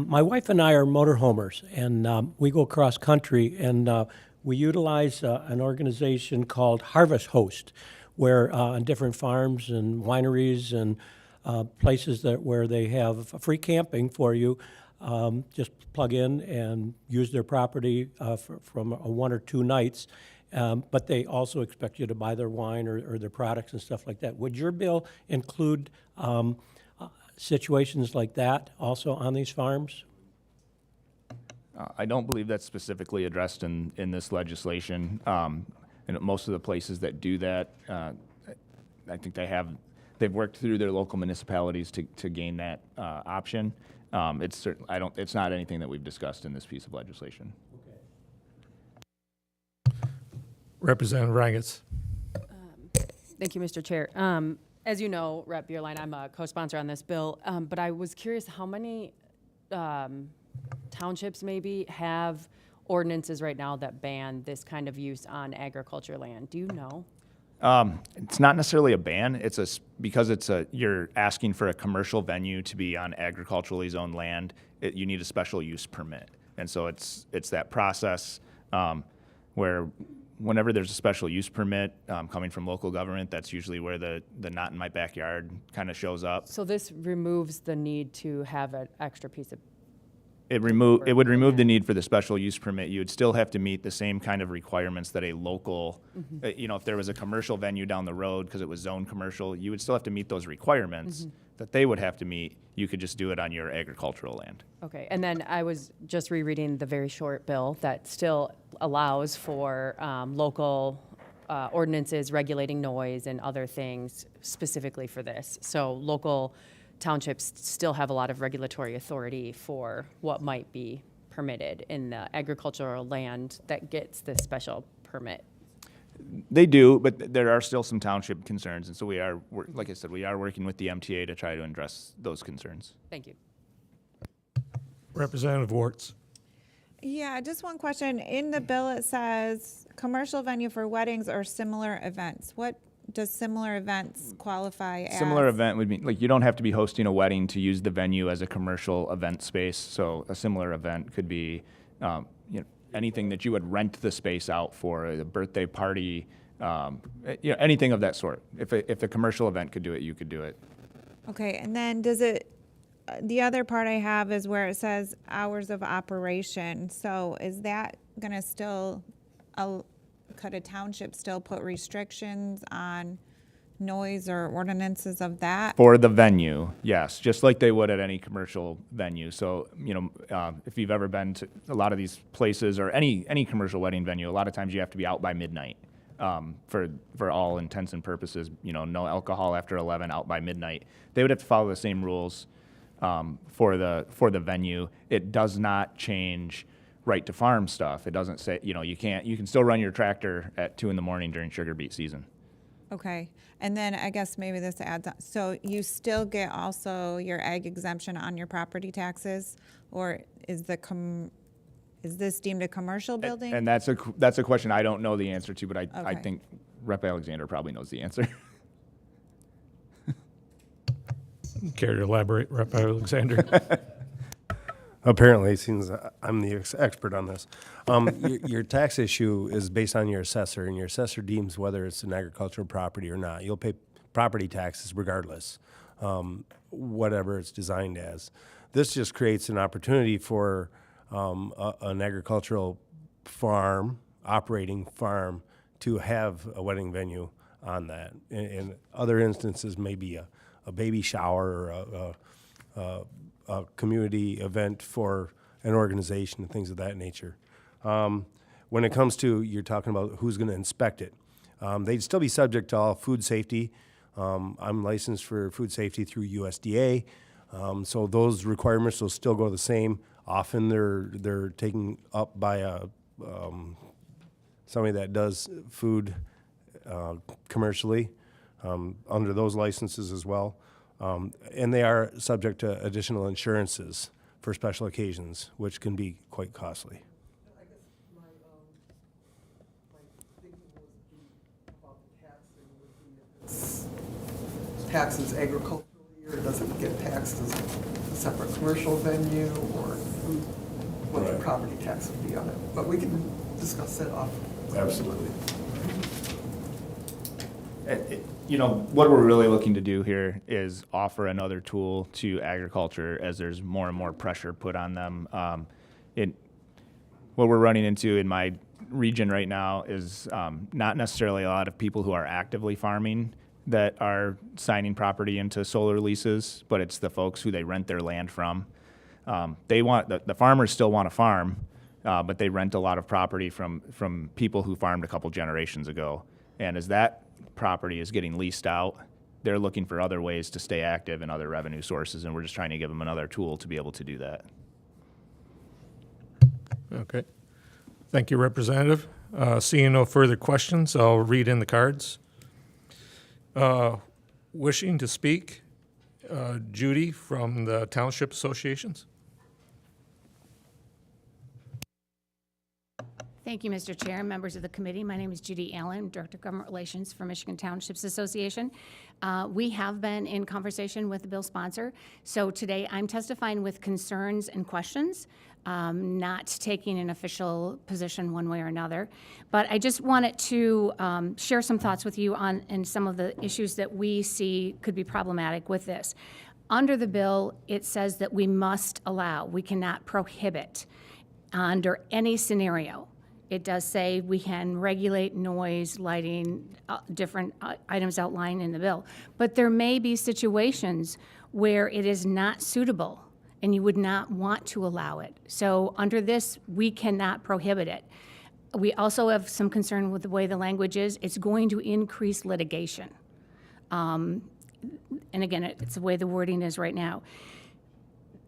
My wife and I are motorhomers, and we go cross-country, and we utilize an organization called Harvest Host, where on different farms and wineries and places where they have free camping for you, just plug in and use their property from 1 or 2 nights. But they also expect you to buy their wine or their products and stuff like that. Would your bill include situations like that also on these farms? I don't believe that's specifically addressed in this legislation. And most of the places that do that, I think they've worked through their local municipalities to gain that option. It's not anything that we've discussed in this piece of legislation. Representative Raggetts. Thank you, Mr. Chair. As you know, Rep. Bierlein, I'm a co-sponsor on this bill, but I was curious how many townships maybe have ordinances right now that ban this kind of use on agriculture land. Do you know? It's not necessarily a ban. Because you're asking for a commercial venue to be on agriculturally zoned land. You need a special use permit, and so it's that process where whenever there's a special use permit coming from local government, that's usually where the not in my backyard kind of shows up. So this removes the need to have an extra piece of. It would remove the need for the special use permit. You would still have to meet the same kind of requirements that a local, if there was a commercial venue down the road because it was zoned commercial, you would still have to meet those requirements that they would have to meet. You could just do it on your agricultural land. Okay, and then I was just rereading the very short bill that still allows for local ordinances regulating noise and other things specifically for this. So local townships still have a lot of regulatory authority for what might be permitted in the agricultural land that gets this special permit. They do, but there are still some township concerns, and so like I said, we are working with the MTA to try to address those concerns. Thank you. Representative Warts. Yeah, just one question. In the bill, it says commercial venue for weddings or similar events. What does similar events qualify as? Similar event would mean, like, you don't have to be hosting a wedding to use the venue as a commercial event space. So a similar event could be, anything that you would rent the space out for, a birthday party, anything of that sort. If the commercial event could do it, you could do it. Okay, and then the other part I have is where it says hours of operation. So is that going to still, could a township still put restrictions on noise or ordinances of that? For the venue, yes, just like they would at any commercial venue. So, if you've ever been to a lot of these places or any commercial wedding venue, a lot of times you have to be out by midnight. For all intents and purposes, no alcohol after 11, out by midnight. They would have to follow the same rules for the venue. It does not change right to farm stuff. It doesn't say, you can still run your tractor at 2 a.m. during sugar beet season. Okay, and then I guess maybe this adds on, so you still get also your ag exemption on your property taxes, or is this deemed a commercial building? And that's a question I don't know the answer to, but I think Rep. Alexander probably knows the answer. Care to elaborate, Rep. Alexander? Apparently, since I'm the expert on this. Your tax issue is based on your assessor, and your assessor deems whether it's an agricultural property or not. You'll pay property taxes regardless, whatever it's designed as. This just creates an opportunity for an agricultural farm, operating farm, to have a wedding venue on that. In other instances, maybe a baby shower or a community event for an organization and things of that nature. When it comes to, you're talking about who's going to inspect it, they'd still be subject to all food safety. I'm licensed for food safety through USDA, so those requirements will still go the same. Often they're taken up by somebody that does food commercially under those licenses as well. And they are subject to additional insurances for special occasions, which can be quite costly. I guess my thinking about the taxing would be if it's taxes agriculturally, or does it get taxed as a separate commercial venue, or what the Right. property tax would be on it. But we can discuss that off. Absolutely. You know, what we're really looking to do here is offer another tool to agriculture as there's more and more pressure put on them. What we're running into in my region right now is not necessarily a lot of people who are actively farming that are signing property into solar leases, but it's the folks who they rent their land from. The farmers still want to farm, but they rent a lot of property from people who farmed a couple generations ago. And as that property is getting leased out, they're looking for other ways to stay active and other revenue sources, and we're just trying to give them another tool to be able to do that. Okay. Thank you, Representative. Seeing no further questions, I'll read in the cards. Wishing to speak, Judy from the Township Associations. Thank you, Mr. Chair and members of the committee. My name is Judy Allen, Director of Government Relations for Michigan Townships Association. We have been in conversation with the bill sponsor, so today I'm testifying with concerns and questions, not taking an official position one way or another. But I just wanted to share some thoughts with you on and some of the issues that we see could be problematic with this. Under the bill, it says that we must allow, we cannot prohibit under any scenario. It does say we can regulate noise, lighting, different items outlined in the bill. But there may be situations where it is not suitable and you would not want to allow it. So under this, we cannot prohibit it. We also have some concern with the way the language is. It's going to increase litigation. And again, it's the way the wording is right now.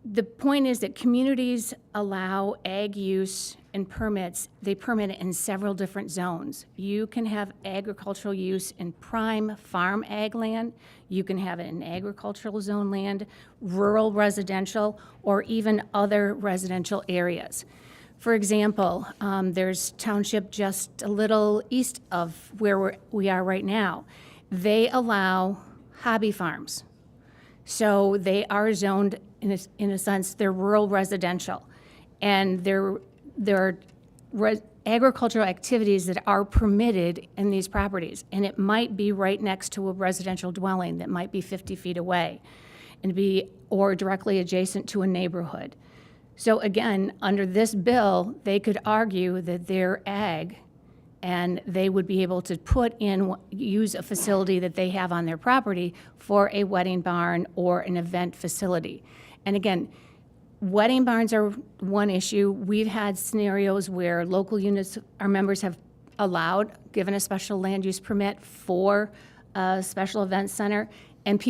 The point is that communities allow ag use and permits. They permit it in several different zones. You can have agricultural use in prime farm ag land. You can have it in agricultural zone land, rural residential, or even other residential areas. For example, there's township just a little east of where we are right now. They allow hobby farms. So they are zoned, in a sense, they're rural residential. And there are agricultural activities that are permitted in these properties. And it might be right next to a residential dwelling that might be 50 feet away or directly adjacent to a neighborhood. So again, under this bill, they could argue that they're ag and they would be able to use a facility that they have on their property for a wedding barn or an event facility. And again, wedding barns are one issue. We've had scenarios where local units, our members have given a special land use permit for a special event center, and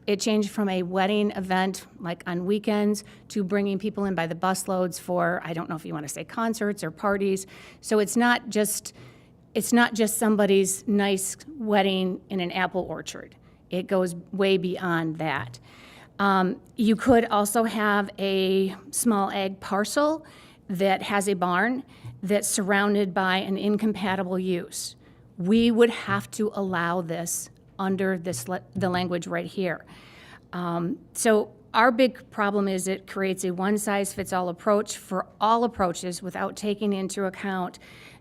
it changed from a wedding event, like on weekends, to bringing people in by the busloads for, I don't know if you want to say concerts or parties. So it's not just somebody's nice wedding in an apple orchard. It goes way beyond that. You could also have a small ag parcel that has a barn that's surrounded by an incompatible use. We would have to allow this under the language right here. So Our big problem is it creates a one-size-fits-all approach for all approaches without taking into account,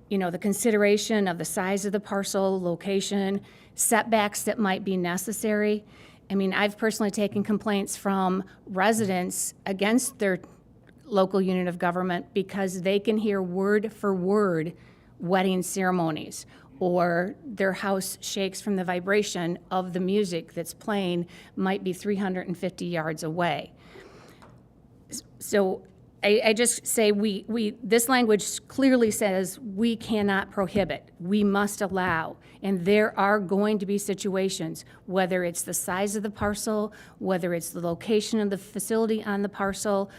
the consideration of the size of the parcel, location, setbacks that might be necessary. I mean, I've personally taken complaints from residents against their local unit of government because they can hear word for word wedding ceremonies, or their house shakes from the vibration of the music that's playing might be 350 yards away. So I just say this language clearly says we cannot prohibit, we must allow. And there are going to be situations, whether it's the size of the parcel, whether it's the location of the facility on the parcel,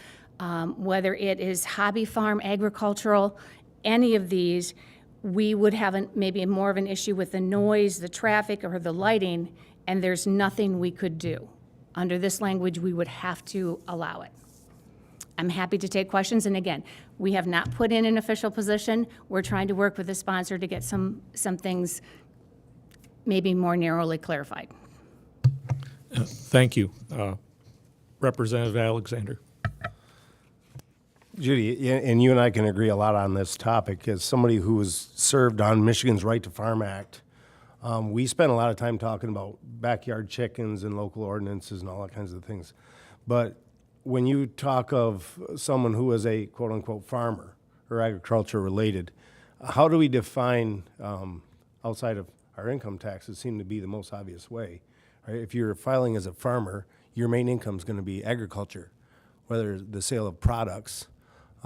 whether it is hobby farm, agricultural, any of these, we would have maybe more of an issue with the noise, the traffic, or the lighting, and there's nothing we could do. Under this language, we would have to allow it. I'm happy to take questions, and again, we have not put in an official position. We're trying to work with the sponsor to get some things maybe more narrowly clarified. Thank you. Representative Alexander. Judy, and you and I can agree a lot on this topic. As somebody who was served on Michigan's Right to Farm Act, we spent a lot of time talking about backyard chickens and local ordinances and all that kinds of things. But when you talk of someone who is a quote-unquote farmer or agriculture related, how do we define, outside of our income taxes seem to be the most obvious way, right? If you're filing as a farmer, your main income is going to be agriculture, whether the sale of products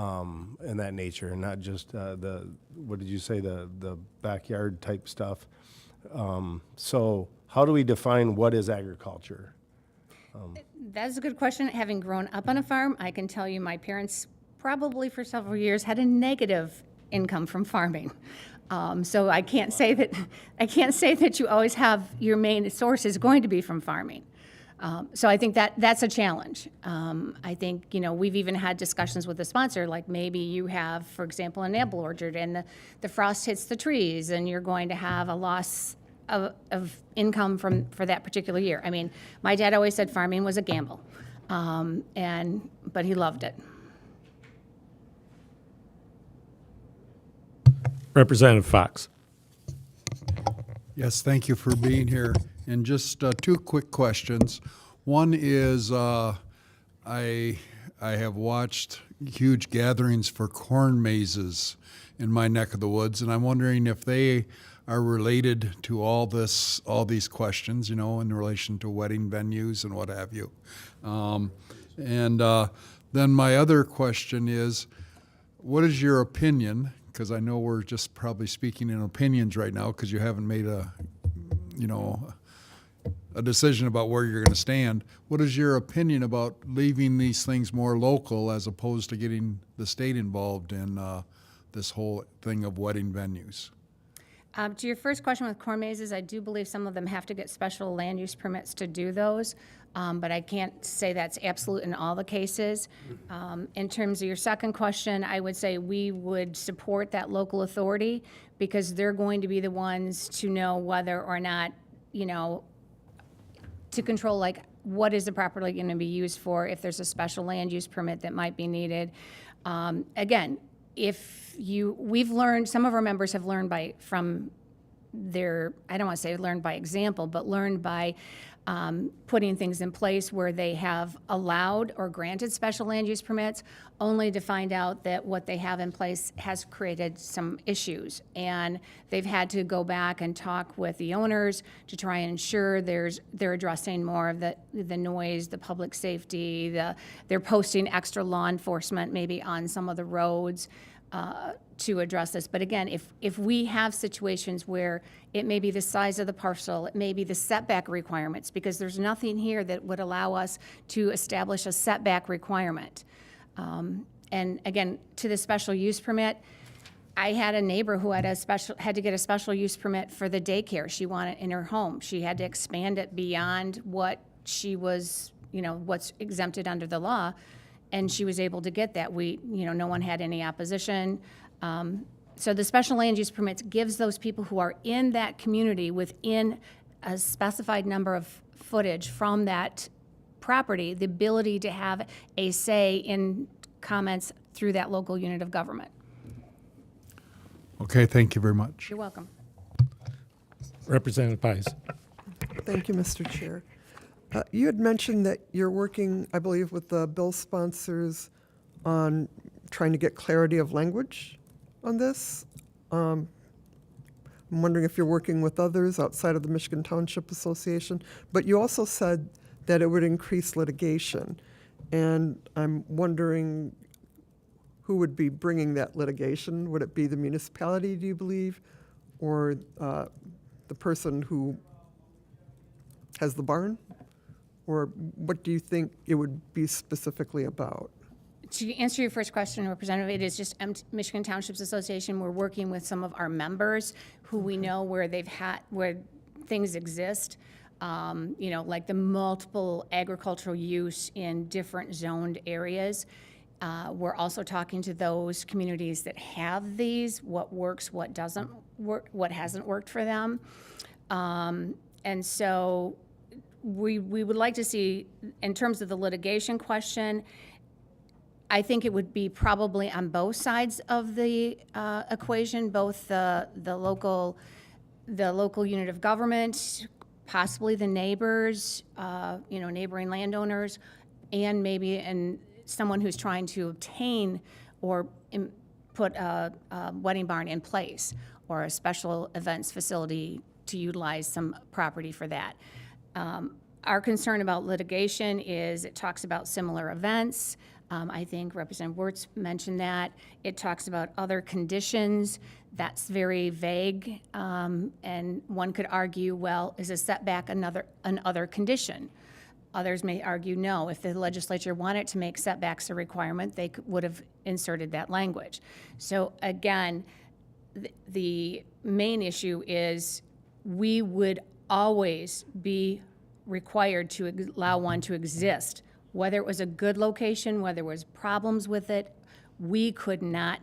and that nature, and not just what did you say, the backyard type stuff. So how do we define what is agriculture? That's a good question. Having grown up on a farm, I can tell you my parents probably for several years had a negative income from farming. So I can't say that you always have your main source is going to be from farming. So I think that's a challenge. I think, we've even had discussions with the sponsor, like maybe you have, for example, an apple orchard and the frost hits the trees and you're going to have a loss of income for that particular year. I mean, my dad always said farming was a gamble, but he loved it. Representative Fox. Yes, thank you for being here. And just two quick questions. One is I have watched huge gatherings for corn mazes in my neck of the woods, and I'm wondering if they are related to all these questions, in relation to wedding venues and what have you. Then my other question is, what is your opinion? Because I know we're just probably speaking in opinions right now, because you haven't made a decision about where you're going to stand. What is your opinion about leaving these things more local as opposed to getting the state involved in this whole thing of wedding venues? To your first question with corn mazes, I do believe some of them have to get special land use permits to do those, but I can't say that's absolute in all the cases. In terms of your second question, I would say we would support that local authority because they're going to be the ones to know whether or not, to control like what is the property going to be used for, if there's a special land use permit that might be needed. Again, we've learned, some of our members have learned from their, I don't want to say learned by example, but learned by putting things in place where they have allowed or granted special land use permits, only to find out that what they have in place has created some issues. And they've had to go back and talk with the owners to try and ensure they're addressing more of the noise, the public safety, they're posting extra law enforcement maybe on some of the roads to address this. But again, if we have situations where it may be the size of the parcel, it may be the setback requirements, because there's nothing here that would allow us to establish a setback requirement. And again, to the special use permit, I had a neighbor who had to get a special use permit for the daycare she wanted in her home. She had to expand it beyond what she was, what's exempted under the law, and she was able to get that. No one had any opposition. So the special land use permits gives those people who are in that community within a specified number of footage from that property the ability to have a say in comments through that local unit of government. Okay, thank you very much. You're welcome. Representative Pies. Thank you, Mr. Chair. You had mentioned that you're working, I believe, with the bill sponsors on trying to get clarity of language on this. I'm wondering if you're working with others outside of the Michigan Township Association, but you also said that it would increase litigation. And I'm wondering who would be bringing that litigation? Would it be the municipality, do you believe, or the person who has the barn? Or what do you think it would be specifically about? To answer your first question, Representative, it is just Michigan Townships Association. We're working with some of our members who we know where things exist. Like the multiple agricultural use in different zoned areas. We're also talking to those communities that have these, what works, what doesn't work, what hasn't worked for them. And so we would like to see, in terms of the litigation question, I think it would be probably on both sides of the equation, both the local unit of government, possibly the neighbors, neighboring landowners, and maybe someone who's trying to obtain or put a wedding barn in place or a special events facility to utilize some property for that. Our concern about litigation is it talks about similar events. I think Representative Wirtz mentioned that. It talks about other conditions. That's very vague. And one could argue, well, is a setback another condition? Others may argue no. If the legislature wanted to make setbacks a requirement, they would have inserted that language. So again, the main issue is we would always be required to allow one to exist. Whether it was a good location, whether there was problems with it, we could not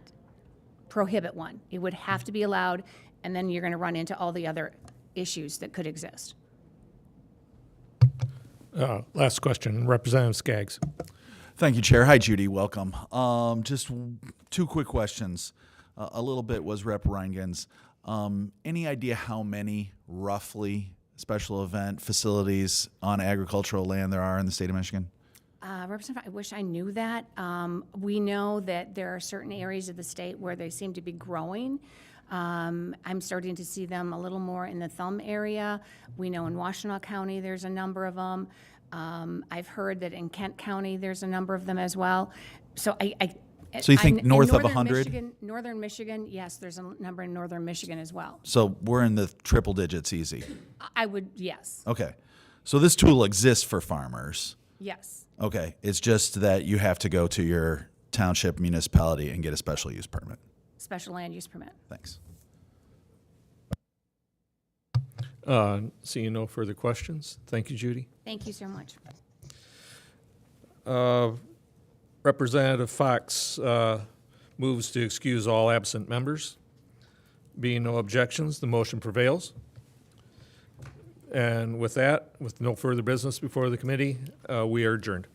prohibit one. It would have to be allowed, and then you're going to run into all the other issues that could exist. Last question, Representative Skaggs. Thank you, Chair. Hi, Judy. Welcome. Just two quick questions. A little bit was Rep. Reingens. Any idea how many, roughly, special event facilities on agricultural land there are in the state of Michigan? Representative, I wish I knew that. We know that there are certain areas of the state where they seem to be growing. I'm starting to see them a little more in the Thumb area. We know in Washtenaw County there's a number of them. I've heard that in Kent County there's a number of them as well. So So you think north of 100? Northern Michigan, yes, there's a number in northern Michigan as well. So we're in the triple digits easy. I would, yes, Okay. So this tool exists for farmers. yes. Okay. It's just that you have to go to your township municipality and get a special use permit. Special land use permit. Thanks. Seeing no further questions, thank you, Judy. Thank you so much. Representative Fox moves to excuse all absent members. Being no objections, the motion prevails. And with that, with no further business before the committee, we are adjourned.